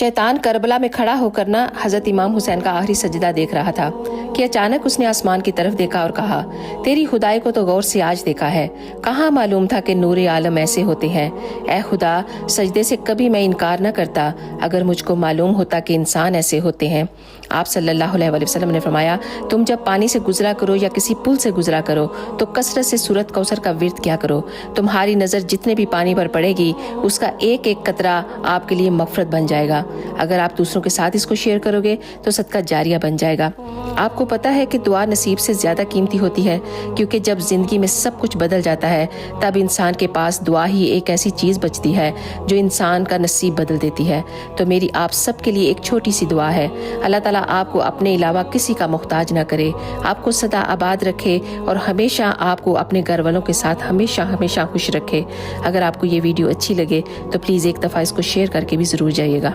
शैतान करबला में खड़ा होकर ना हजरत इमाम हुसैन का आखिरी सजदा देख रहा था कि अचानक उसने आसमान की तरफ देखा और कहा, तेरी खुदाई को तो गौर से आज देखा है, कहाँ मालूम था कि नूरे आलम ऐसे होते हैं। ऐ खुदा, सजदे से कभी मैं इनकार न करता अगर मुझको मालूम होता कि इंसान ऐसे होते हैं। आप सल्लल्लाहु अलैहि वसल्लम ने फरमाया, तुम जब पानी से गुजरा करो या किसी पुल से गुजरा करो तो कसरत से सूरत कौसर का विर्द किया करो। तुम्हारी नज़र जितने भी पानी पर पड़ेगी उसका एक एक कतरा आपके लिए मगफरत बन जाएगा। अगर आप दूसरों के साथ इसको शेयर करोगे तो सदका जारिया बन जाएगा। आपको पता है कि दुआ नसीब से ज़्यादा कीमती होती है, क्योंकि जब ज़िंदगी में सब कुछ बदल जाता है तब इंसान के पास दुआ ही एक ऐसी चीज़ बचती है जो इंसान का नसीब बदल देती है। तो मेरी आप सब के लिए एक छोटी सी दुआ है, अल्लाह ताला आपको अपने अलावा किसी का मुख्ताज ना करे, आपको सदा आबाद रखे और हमेशा आपको अपने घर वालों के साथ हमेशा हमेशा खुश रखे। अगर आपको ये वीडियो अच्छी लगे तो प्लीज़ एक दफ़ा इसको शेयर करके भी ज़रूर जाइएगा।